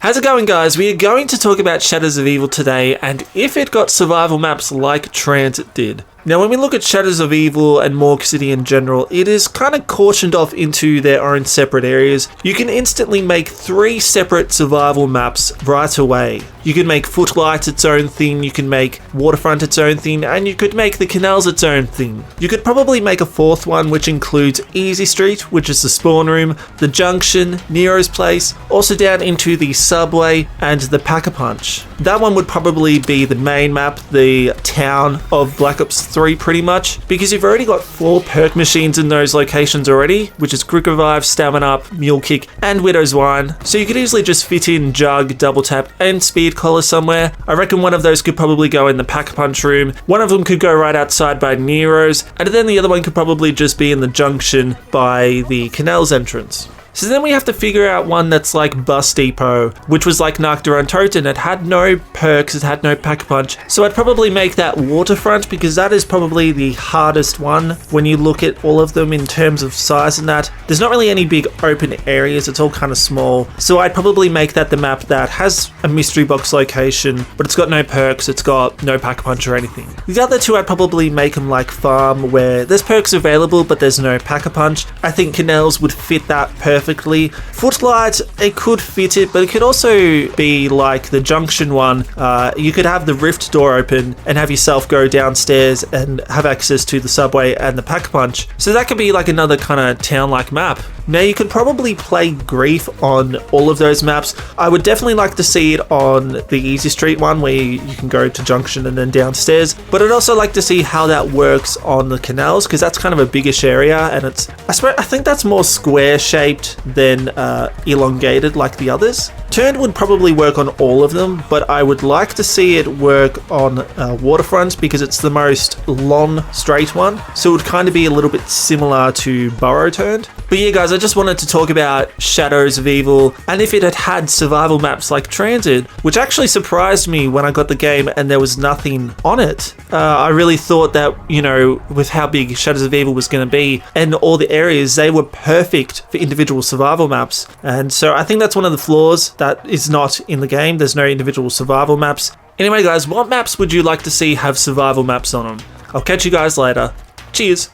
How's it going, guys? We are going to talk about Shadows of Evil today and if it got survival maps like TranZit did. Now, when we look at Shadows of Evil and Morgue City in general, it is kind of cautioned off into their own separate areas. You can instantly make 3 separate survival maps right away. You can make Footlights its own thing, you can make Waterfront its own thing, and you could make the Canals its own thing. You could probably make a 4th one which includes Easy Street, which is the spawn room, the Junction, Nero's Place, also down into the Subway, and the Pack-a-Punch. That one would probably be the main map, the town of Black Ops 3 pretty much, because you've already got 4 perk machines in those locations already, which is Quick Revive, Stamina Up, Mule Kick, and Widow's Wine. So you could easily just fit in Jug, Double Tap, and Speed Collar somewhere. I reckon one of those could probably go in the Pack-a-Punch room, one of them could go right outside by Nero's, and then the other one could probably just be in the Junction by the Canals entrance. So then we have to figure out one that's like Bus Depot, which was like Nocturne Toten. It had no perks, it had no Pack-a-Punch. So I'd probably make that Waterfront because that is probably the hardest one when you look at all of them in terms of size and that. There's not really any big open areas, it's all kind of small. So I'd probably make that the map that has a mystery box location, but it's got no perks, it's got no Pack-a-Punch or anything. The other two I'd probably make them like Farm, where there's perks available but there's no Pack-a-Punch. I think Canals would fit that perfectly. Footlight, it could fit it, but it could also be like the Junction one. You could have the Rift door open and have yourself go downstairs and have access to the Subway and the Pack-a-Punch. So that could be like another kind of town-like map. Now, you could probably play Grief on all of those maps. I would definitely like to see it on the Easy Street one where you can go to Junction and then downstairs. But I'd also like to see how that works on the Canals because that's kind of a biggish area and I think that's more square-shaped than elongated like the others. Turned would probably work on all of them, but I would like to see it work on Waterfront because it's the most long, straight one. So it would kind of be a little bit similar to Burrow Turned. But yeah, guys, I just wanted to talk about Shadows of Evil and if it had survival maps like TranZit, which actually surprised me when I got the game and there was nothing on it. I really thought that, you know, with how big Shadows of Evil was going to be and all the areas, they were perfect for individual survival maps. And so I think that's one of the flaws that is not in the game. There's no individual survival maps. Anyway, guys, what maps would you like to see have survival maps on them? I'll catch you guys later. Cheers.